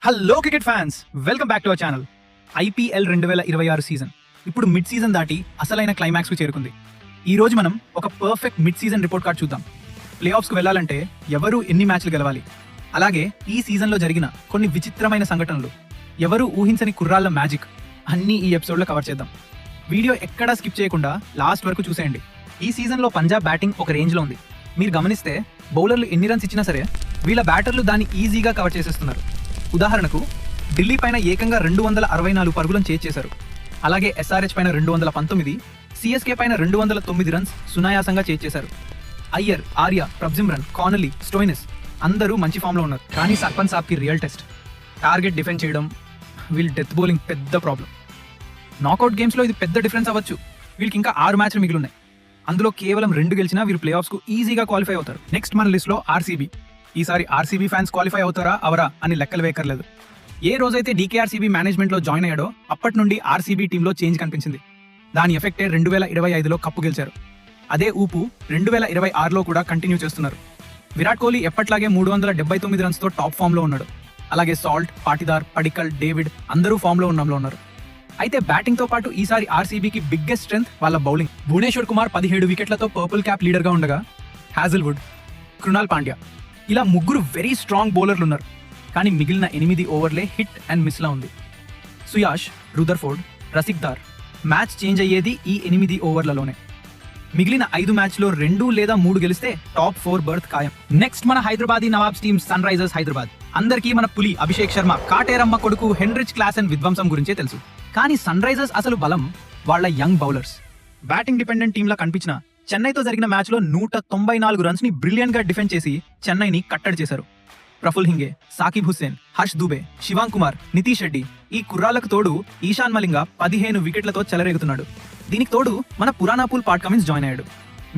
Hello cricket fans, welcome back to our channel. IPL 2026 season ఇప్పుడు mid season దాటి అసలైన climax కు చేరుకుంది. ఈ రోజు మనం ఒక perfect mid season report card చూద్దాం. ప్లే ఆఫ్స్ కు వెళ్లాలంటే ఎవరు ఎన్ని మ్యాచ్లు గెలవాలి, అలాగే ఈ సీజన్ లో జరిగిన కొన్ని విచిత్రమైన సంఘటనలు, ఎవరు ఊహించని కుర్రాళ్ళ మ్యాజిక్ అన్ని ఈ ఎపిసోడ్ లో కవర్ చేద్దాం. వీడియో ఎక్కడా స్కిప్ చేయకుండా లాస్ట్ వరకు చూసేయండి. ఈ సీజన్ లో పంజాబ్ బ్యాటింగ్ ఒక రేంజ్ లో ఉంది. మీరు గమనిస్తే బౌలర్లు ఎన్ని రన్స్ ఇచ్చినా సరే వీళ్ళ బ్యాటర్లు దాన్ని ఈజీగా కవర్ చేసేస్తున్నారు. ఉదాహరణకు ఢిల్లీ పైన ఏకంగా 264 పరుగులను చేశారు. అలాగే SRH పైన 219, CSK పైన 209 రన్స్ సునాయాసంగా చేశారు. అయ్యర్, ఆర్య, ప్రబ్జిమ్రన్, కానలీ, స్టోయినిస్ అందరూ మంచి ఫామ్ లో ఉన్నారు. కానీ సర్పంచ్ సాబ్ కి రియల్ టెస్ట్ టార్గెట్ డిఫెండ్ చేయడం, వీళ్ళు డెత్ బౌలింగ్ పెద్ద ప్రాబ్లం. నాకౌట్ గేమ్స్ లో ఇది పెద్ద డిఫరెన్స్ అవ్వచ్చు. వీళ్ళకి ఇంకా 6 మ్యాచ్లు మిగిలిన్నాయి. అందులో కేవలం 2 గెలిచినా వీరు ప్లే ఆఫ్స్ కు ఈజీగా క్వాలిఫై అవుతారు. నెక్స్ట్ మన లిస్ట్ లో RCB. ఈసారి RCB ఫ్యాన్స్ క్వాలిఫై అవుతారా అవరా అని లెక్కలు వేయక్కర్లేదు. ఏ రోజైతే DKRCB మేనేజ్మెంట్ లో జాయిన్ అయ్యాడో అప్పటి నుండి RCB టీంలో చేంజ్ కనిపించింది. దాని ఎఫెక్టే 2025లో కప్పు గెలిచారు. అదే ఊపు 2026లో కూడా కంటిన్యూ చేస్తున్నారు. విరాట్ కోహ్లీ ఎప్పట్లాగే 379 రన్స్ తో టాప్ ఫామ్ లో ఉన్నాడు. అలాగే సాల్ట్, పాటిదార్, పడికల్, డేవిడ్ అందరూ ఫామ్ లో ఉన్నారు. అయితే బ్యాటింగ్ తో పాటు ఈసారి RCBకి బిగ్గెస్ట్ స్ట్రెంగ్త్ వాళ్ళ బౌలింగ్. భువనేశ్వర్ కుమార్ 17 వికెట్లతో పర్పుల్ క్యాప్ లీడర్ గా ఉండగా, హ్యాజల్వుడ్, కృణాల్ పాండ్యా ఇలా ముగ్గురు వెరీ స్ట్రాంగ్ బౌలర్లు ఉన్నారు. కానీ మిగిలిన 8 ఓవర్లే హిట్ అండ్ మిస్ లా ఉంది. సుయాష్, రుదర్ఫోర్డ్, రసిక్దార్ మ్యాచ్ చేంజ్ అయ్యేది ఈ 8 ఓవర్లలోనే. మిగిలిన 5 మ్యాచ్లో 2 లేదా 3 గెలిస్తే టాప్ 4 బర్త్ ఖాయం. నెక్స్ట్ మన Hyderabadi Nawabs team Sunrisers Hyderabad. అందరికీ మన పులి అభిషేక్ శర్మ, కాటేరమ్మ కొడుకు హెన్రిచ్ క్లాసెన్ విధ్వంసం గురించే తెలుసు. కానీ సన్ రైజర్స్ అసలు బలం వాళ్ళ young bowlers. Batting dependent team లా కనిపించిన చెన్నైతో జరిగిన మ్యాచ్ లో 194 రన్స్ ని బ్రిలియంట్ గా డిఫెండ్ చేసి చెన్నైని కట్టడి చేశారు. ప్రఫుల్ హింగే, సాకిబ్ హుస్సేన్, హర్ష్ దూబే, శివాంగ్ కుమార్, నితీష్ రెడ్డి ఈ కుర్రాళ్లకు తోడు ఈశాన్ మలింగ 15 వికెట్లతో చెలరేగుతున్నాడు. దీనికి తోడు మన పురాణాపూల్ పాట్ కమిన్స్ జాయిన్ అయ్యాడు.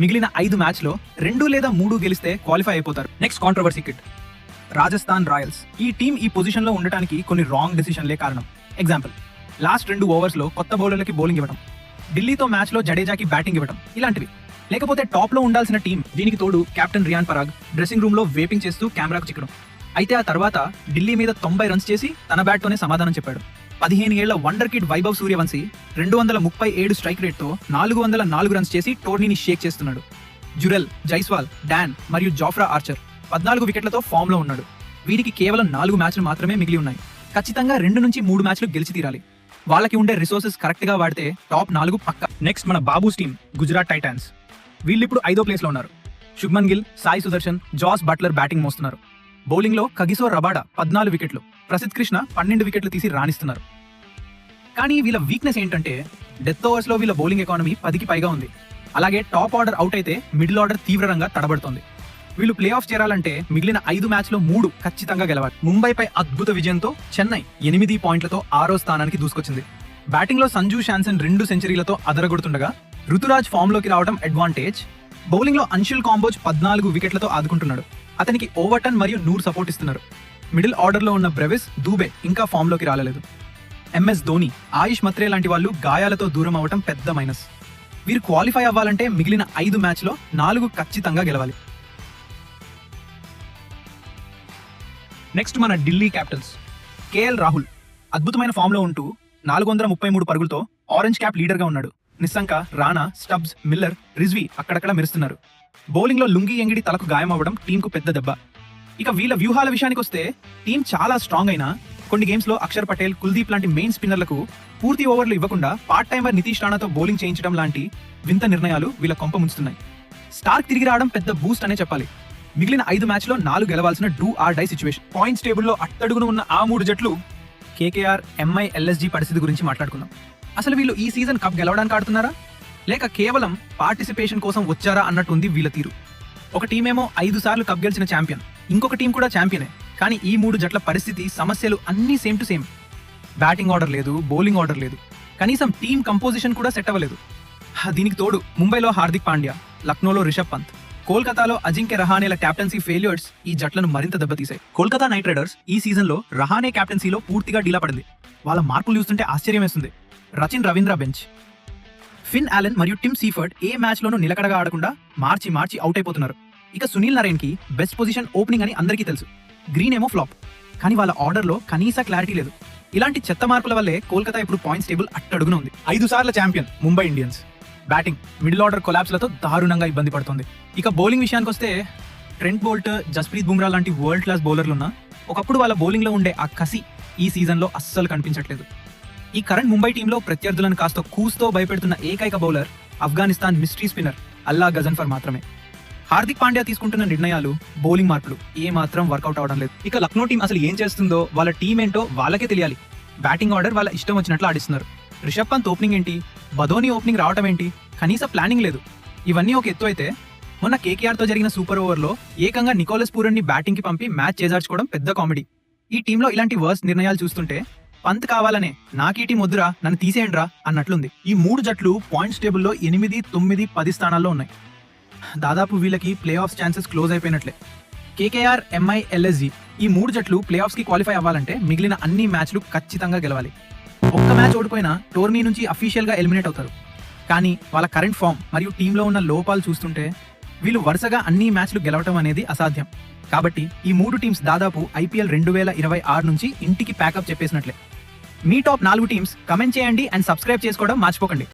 మిగిలిన 5 మ్యాచ్లో 2 లేదా 3 గెలిస్తే క్వాలిఫై అయిపోతారు. Next controversy kit Rajasthan Royals. ఈ టీం ఈ పొజిషన్ లో ఉండటానికి కొన్ని రాంగ్ డెసిషన్లే కారణం. ఎగ్జాంపుల్, లాస్ట్ 2 ఓవర్స్ లో కొత్త బౌలర్లకి బౌలింగ్ ఇవ్వడం, ఢిల్లీతో మ్యాచ్ లో జడేజాకి బ్యాటింగ్ ఇవ్వడం ఇలాంటివి. లేకపోతే టాప్ లో ఉండాల్సిన టీం. దీనికి తోడు captain Riyan Parag dressing room లో వేపింగ్ చేస్తూ కెమెరాకు చిక్కడం. అయితే ఆ తర్వాత ఢిల్లీ మీద 90 రన్స్ చేసి తన బ్యాట్ తోనే సమాధానం చెప్పాడు. 15 ఏళ్ల wonder kid Vaibhav Suryavanshi 237 strike rate తో 404 రన్స్ చేసి టోర్నీని షేక్ చేస్తున్నాడు. జురెల్, జైస్వాల్, డాన్ మరియు జాఫ్రా ఆర్చర్ 14 వికెట్లతో ఫామ్ లో ఉన్నాడు. వీరికి కేవలం 4 మ్యాచ్లు మాత్రమే మిగిలి ఉన్నాయి. ఖచ్చితంగా 2 నుంచి 3 మ్యాచ్లు గెలిచి తీరాలి. వాళ్ళకి ఉండే రిసోర్సెస్ కరెక్ట్ గా వాడితే టాప్ 4 పక్క. నెక్స్ట్ మన బాబూస్ టీం గుజరాత్ టైటాన్స్. వీళ్ళిప్పుడు 5వ ప్లేస్ లో ఉన్నారు. Shubman Gill, Sai Sudharsan, Jos Buttler batting మోస్తున్నారు. బౌలింగ్ లో కగిసో రబాడా 14 వికెట్లు, ప్రసిద్ కృష్ణ 12 వికెట్లు తీసి రాణిస్తున్నారు. కానీ వీళ్ళ వీక్నెస్ ఏంటంటే డెత్ ఓవర్స్ లో వీళ్ళ బౌలింగ్ ఎకానమీ 10కి పైగా ఉంది. అలాగే టాప్ ఆర్డర్ అవుట్ అయితే మిడిల్ ఆర్డర్ తీవ్రంగా తడబడుతోంది. వీళ్ళు ప్లే ఆఫ్ చేరాలంటే మిగిలిన 5 మ్యాచ్లో 3 ఖచ్చితంగా గెలవాలి. ముంబైపై అద్భుత విజయంతో చెన్నై 8 పాయింట్లతో 6వ స్థానానికి దూసుకొచ్చింది. బ్యాటింగ్ లో సంజు శాంసన్ 2 సెంచరీలతో అదరగొడుతుండగా, రుతురాజ్ ఫామ్ లోకి రావడం అడ్వాంటేజ్. బౌలింగ్ లో అన్షుల్ కాంబోజ్ 14 వికెట్లతో ఆదుకుంటున్నాడు. అతనికి ఓవర్టన్ మరియు నూర్ సపోర్ట్ ఇస్తున్నారు. మిడిల్ ఆర్డర్ లో ఉన్న బ్రెవిస్, దూబే ఇంకా ఫామ్ లోకి రాలేదు. MS ధోని, ఆయుష్ మత్రే లాంటి వాళ్ళు గాయాలతో దూరం అవ్వడం పెద్ద మైనస్. వీరు క్వాలిఫై అవ్వాలంటే మిగిలిన 5 మ్యాచ్లో 4 ఖచ్చితంగా గెలవాలి. నెక్స్ట్ మన ఢిల్లీ క్యాపిటల్స్. KL రాహుల్ అద్భుతమైన ఫామ్ లో ఉంటూ 433 పరుగులతో ఆరెంజ్ క్యాప్ లీడర్ గా ఉన్నాడు. నిస్సంక, రాణా, స్టబ్స్, మిల్లర్, రిజ్వీ అక్కడక్కడ మెరుస్తున్నారు. బౌలింగ్ లో లుంగి ఎంగిడి తలకు గాయం అవ్వడం టీంకు పెద్ద దెబ్బ. ఇక వీళ్ళ వ్యూహాల విషయానికి వస్తే టీం చాలా స్ట్రాంగ్ అయినా కొన్ని గేమ్స్ లో అక్షర్ పటేల్, కుల్దీప్ లాంటి మెయిన్ స్పిన్నర్లకు పూర్తి ఓవర్లు ఇవ్వకుండా పార్ట్ టైమర్ నితీష్ రాణాతో బౌలింగ్ చేయించడం లాంటి వింత నిర్ణయాలు వీళ్ళ కొంప ముంచుతున్నాయి. స్టార్క్ తిరిగి రావడం పెద్ద బూస్ట్ అనే చెప్పాలి. మిగిలిన 5 మ్యాచ్లో 4 గెలవాల్సిన do or die situation. Points టేబుల్లో అట్టడుగున ఉన్న ఆ 3 జట్లు KKR, MI, LSG పరిస్థితి గురించి మాట్లాడుకుందాం. అసలు వీళ్ళు ఈ సీజన్ కప్ గెలవడానికి ఆడుతున్నారా, లేక కేవలం పార్టిసిపేషన్ కోసం వచ్చారా అన్నట్టు ఉంది వీళ్ళ తీరు. ఒక టీమేమో 5 సార్లు కప్ గెలిచిన ఛాంపియన్, ఇంకొక టీం కూడా ఛాంపియనే. కానీ ఈ 3 జట్ల పరిస్థితి, సమస్యలు అన్నీ same to same. Batting order లేదు, బౌలింగ్ ఆర్డర్ లేదు, కనీసం టీం కంపోజిషన్ కూడా సెట్ అవ్వలేదు. దీనికి తోడు ముంబైలో హార్దిక్ పాండ్యా, లక్నోలో రిషబ్ పంత్, కోల్కతాలో అజింక్య రహానేల క్యాప్టెన్సీ ఫెయిల్యూర్స్ ఈ జట్లను మరింత దెబ్బతీశాయి. కోల్కతా నైట్ రైడర్స్ ఈ సీజన్లో రహానే క్యాప్టెన్సీలో పూర్తిగా డీలా పడింది. వాళ్ళ మార్పులు చూస్తుంటే ఆశ్చర్యం వేస్తుంది. రచిన్ రవీంద్ర బెంచ్, ఫిన్ ఆలెన్ మరియు టిమ్ సీఫర్డ్ ఏ మ్యాచ్లోనూ నిలకడగా ఆడకుండా మార్చి అవుట్ అయిపోతున్నారు. ఇక సునీల్ నరేన్ కి బెస్ట్ పొజిషన్ ఓపెనింగ్ అని అందరికీ తెలుసు. గ్రీన్ ఏమో ఫ్లాప్. కానీ వాళ్ళ ఆర్డర్లో కనీస క్లారిటీ లేదు. ఇలాంటి చెత్త మార్పుల వల్లే కోల్కతా ఇప్పుడు పాయింట్స్ టేబుల్ అట్టడుగున ఉంది. 5 సార్ల champion Mumbai Indians batting middle order కొలాప్స్లతో దారుణంగా ఇబ్బంది పడుతుంది. ఇక బౌలింగ్ విషయానికి వస్తే ట్రెంట్ బోల్ట్, జస్ప్రీత్ బుమ్రా లాంటి వరల్డ్ క్లాస్ బౌలర్లున్నా ఒకప్పుడు వాళ్ళ బౌలింగ్లో ఉండే ఆ కసి ఈ సీజన్లో అస్సలు కనిపించట్లేదు. ఈ కరెంట్ ముంబై టీంలో ప్రత్యర్థులను కాస్త కూస్తో భయపెడుతున్న ఏకైక బౌలర్ ఆఫ్ఘనిస్తాన్ మిస్టరీ స్పిన్నర్ అల్లా గజన్ఫర్ మాత్రమే. హార్దిక్ పాండ్యా తీసుకుంటున్న నిర్ణయాలు, బౌలింగ్ మార్పులు ఏమాత్రం వర్కౌట్ అవడం లేదు. ఇక లక్నో టీం అసలు ఏం చేస్తుందో, వాళ్ళ టీం ఏంటో వాళ్ళకే తెలియాలి. బ్యాటింగ్ ఆర్డర్ వాళ్ళ ఇష్టం వచ్చినట్లు ఆడిస్తున్నారు. రిషబ్ పంత్ ఓపెనింగ్ ఏంటి, బధోని ఓపెనింగ్ రావటం ఏంటి, కనీస ప్లానింగ్ లేదు. ఇవన్నీ ఒక ఎత్తు అయితే మొన్న కేకేఆర్తో జరిగిన సూపర్ ఓవర్లో ఏకంగా నికోలస్ పూరన్ని బ్యాటింగ్కి పంపి మ్యాచ్ చేజార్చుకోవడం పెద్ద కామెడీ. ఈ టీంలో ఇలాంటి వర్స్ట్ నిర్ణయాలు చూస్తుంటే పంత్ కావాలనే నాకీ టీం వద్దురా, నన్ను తీసేయండ్రా అన్నట్లుంది. ఈ 3 జట్లు పాయింట్స్ టేబుల్లో 8, 9, 10 స్థానాల్లో ఉన్నాయి. దాదాపు వీళ్ళకి ప్లే ఆఫ్స్ ఛాన్సెస్ క్లోజ్ అయిపోయినట్లే. కేకేఆర్, ఎంఐ, ఎల్ఎస్జి ఈ 3 జట్లు ప్లే ఆఫ్స్కి క్వాలిఫై అవ్వాలంటే మిగిలిన అన్ని మ్యాచ్లు ఖచ్చితంగా గెలవాలి. ఒక్క మ్యాచ్ ఓడిపోయినా టోర్నీ నుంచి అఫీషియల్గా ఎలిమినేట్ అవుతారు. కానీ వాళ్ళ కరెంట్ ఫామ్ మరియు టీంలో ఉన్న లోపాలు చూస్తుంటే వీళ్ళు వరుసగా అన్ని మ్యాచ్లు గెలవటం అనేది అసాధ్యం. కాబట్టి ఈ 3 టీమ్స్ దాదాపు ఐపీఎల్ 2026 నుంచి ఇంటికి ప్యాకప్ చెప్పేసినట్లే. మీ టాప్ 4 టీమ్స్ కమెంట్ చేయండి అండ్ సబ్స్క్రైబ్ చేసుకోవడం మర్చిపోకండి.